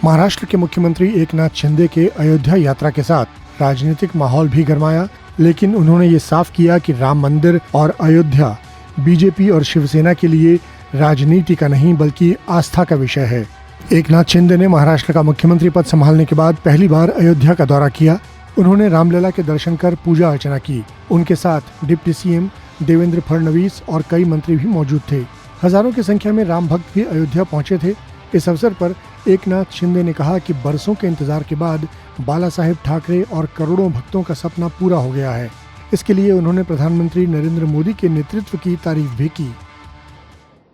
महाराष्ट्र के मुख्यमंत्री एकनाथ शिंदे के अयोध्या यात्रा के साथ राजनीतिक माहौल भी गरमाया, लेकिन उन्होंने ये साफ किया कि राम मंदिर और अयोध्या बीजेपी और शिवसेना के लिए राजनीति का नहीं बल्कि आस्था का विषय है। एकनाथ शिंदे ने महाराष्ट्र का मुख्यमंत्री पद संभालने के बाद पहली बार अयोध्या का दौरा किया। उन्होंने रामलला के दर्शन कर पूजा अर्चना की। उनके साथ डिप्टी सीएम देवेंद्र फडणवीस और कई मंत्री भी मौजूद थे। हजारों की संख्या में राम भक्त भी अयोध्या पहुंचे थे। इस अवसर पर एकनाथ शिंदे ने कहा कि बरसों के इंतजार के बाद बाला साहेब ठाकरे और करोड़ों भक्तों का सपना पूरा हो गया है। इसके लिए उन्होंने प्रधानमंत्री नरेंद्र मोदी के नेतृत्व की तारीफ भी की।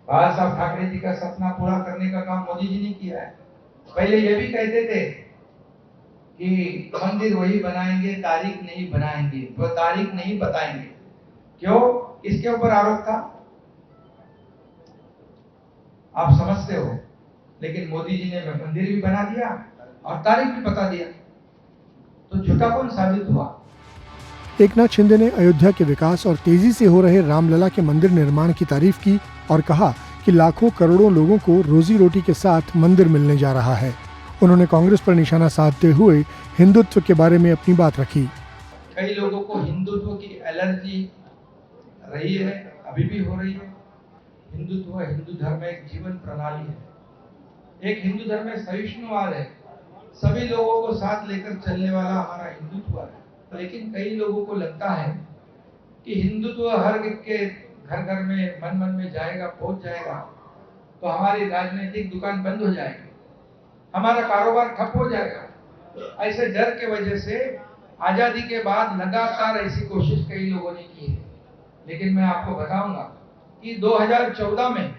बाला साहब ठाकरे जी का सपना पूरा करने का काम मोदी जी ने किया है। पहले ये भी कहते थे कि मंदिर वही बनाएंगे, तारीख नहीं बनाएंगे, वो तारीख नहीं बताएंगे। क्यों? इसके ऊपर आरोप था, आप समझते हो। लेकिन मोदी जी ने मंदिर भी बना दिया और तारीख भी बता दिया, तो झूठा कौन साबित हुआ? एकनाथ शिंदे ने अयोध्या के विकास और तेजी से हो रहे रामलला के मंदिर निर्माण की तारीफ की और कहा कि लाखों करोड़ों लोगों को रोजी रोटी के साथ मंदिर मिलने जा रहा है। उन्होंने कांग्रेस पर निशाना साधते हुए हिंदुत्व के बारे में अपनी बात रखी। कई लोगों को हिंदुत्व की एलर्जी रही है, अभी भी हो रही है। हिंदुत्व हिंदू धर्म एक जीवन प्रणाली है। एक हिंदू धर्म में सहिष्णुवाद है, सभी लोगों को साथ लेकर चलने वाला हमारा हिंदुत्व है। लेकिन कई लोगों को लगता है कि हिंदुत्व हर के घर घर में मन मन में जाएगा, पहुंच जाएगा तो हमारी राजनीतिक दुकान बंद हो जाएगी, हमारा कारोबार ठप हो जाएगा। ऐसे डर के वजह से आजादी के बाद लगातार ऐसी कोशिश कई लोगों ने की है। लेकिन मैं आपको बताऊंगा कि 2014 में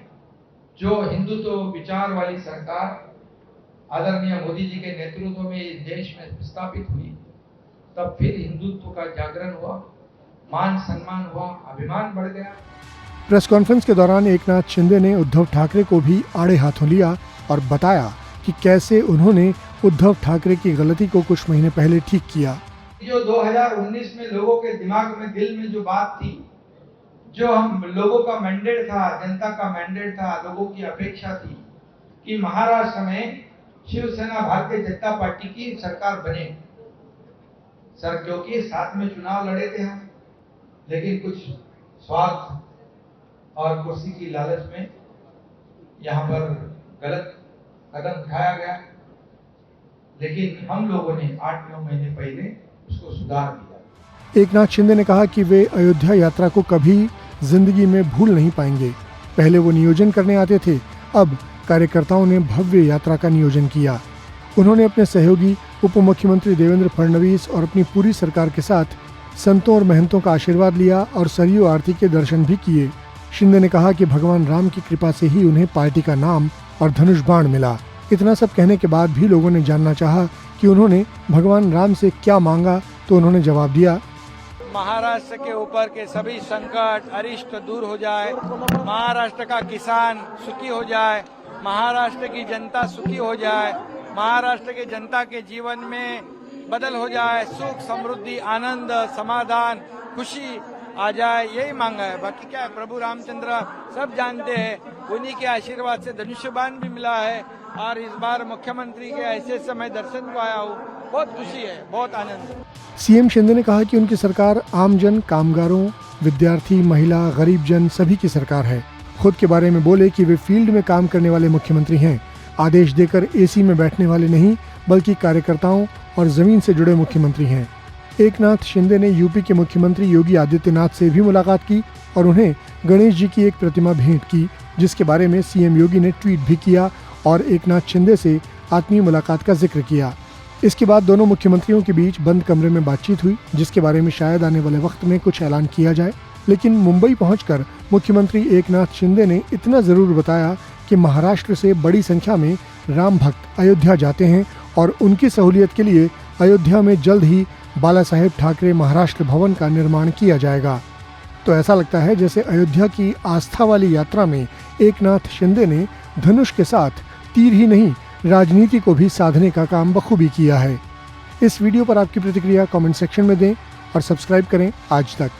जो हिंदुत्व विचार वाली सरकार आदरणीय मोदी जी के नेतृत्व में इस देश में स्थापित हुई, तब फिर हिंदुत्व का जागरण हुआ, मान सम्मान हुआ, अभिमान बढ़ गया। प्रेस कॉन्फ्रेंस के दौरान एकनाथ शिंदे ने उद्धव ठाकरे को भी आड़े हाथों लिया और बताया कि कैसे उन्होंने उद्धव ठाकरे की गलती को कुछ महीने पहले ठीक किया। जो 2019 में लोगों के दिमाग में, दिल में जो बात थी, जो हम लोगों का मैंडेट था, जनता का मैंडेट था, लोगों की अपेक्षा थी कि महाराष्ट्र में शिवसेना भारतीय जनता पार्टी की सरकार बने। सर, क्योंकि साथ में चुनाव लड़े थे हम, लेकिन कुछ स्वार्थ और कुर्सी की लालच में यहाँ पर गलत कदम उठाया गया। लेकिन हम लोगों ने 8-9 महीने पहले उसको सुधार दिया। एकनाथ शिंदे ने कहा कि वे अयोध्या यात्रा को कभी जिंदगी में भूल नहीं पाएंगे। पहले वो नियोजन करने आते थे, अब कार्यकर्ताओं ने भव्य यात्रा का नियोजन किया। उन्होंने अपने सहयोगी उप मुख्यमंत्री देवेंद्र फडणवीस और अपनी पूरी सरकार के साथ संतों और महंतों का आशीर्वाद लिया और सरयू आरती के दर्शन भी किए। शिंदे ने कहा कि भगवान राम की कृपा से ही उन्हें पार्टी का नाम और धनुष बाण मिला। इतना सब कहने के बाद भी लोगों ने जानना चाहा कि उन्होंने भगवान राम से क्या मांगा, तो उन्होंने जवाब दिया, महाराष्ट्र के ऊपर के सभी संकट अरिष्ट दूर हो जाए, महाराष्ट्र का किसान सुखी हो जाए, महाराष्ट्र की जनता सुखी हो जाए, महाराष्ट्र के जनता के जीवन में बदल हो जाए, सुख समृद्धि आनंद समाधान खुशी आ जाए, यही मांगा है। बाकी क्या है, प्रभु रामचंद्र सब जानते हैं, उन्हीं के आशीर्वाद से धनुष्यबाण भी मिला है और इस बार मुख्यमंत्री के ऐसे समय दर्शन को आया हूँ, बहुत खुशी है, बहुत आनंद है। सीएम शिंदे ने कहा कि उनकी सरकार आमजन, कामगारों, विद्यार्थी, महिला, गरीब जन सभी की सरकार है। खुद के बारे में बोले कि वे फील्ड में काम करने वाले मुख्यमंत्री हैं, आदेश देकर एसी में बैठने वाले नहीं बल्कि कार्यकर्ताओं और जमीन से जुड़े मुख्यमंत्री हैं। एकनाथ शिंदे ने यूपी के मुख्यमंत्री योगी आदित्यनाथ से भी मुलाकात की और उन्हें गणेश जी की एक प्रतिमा भेंट की, जिसके बारे में सीएम योगी ने ट्वीट भी किया और एकनाथ शिंदे से आत्मीय मुलाकात का जिक्र किया। इसके बाद दोनों मुख्यमंत्रियों के बीच बंद कमरे में बातचीत हुई, जिसके बारे में शायद आने वाले वक्त में कुछ ऐलान किया जाए। लेकिन मुंबई पहुंचकर मुख्यमंत्री एकनाथ शिंदे ने इतना जरूर बताया कि महाराष्ट्र से बड़ी संख्या में राम भक्त अयोध्या जाते हैं और उनकी सहूलियत के लिए अयोध्या में जल्द ही बाला साहेब ठाकरे महाराष्ट्र भवन का निर्माण किया जाएगा। तो ऐसा लगता है जैसे अयोध्या की आस्था वाली यात्रा में एकनाथ शिंदे ने धनुष के साथ तीर ही नहीं राजनीति को भी साधने का काम बखूबी किया है। इस वीडियो पर आपकी प्रतिक्रिया कमेंट सेक्शन में दें और सब्सक्राइब करें आज तक।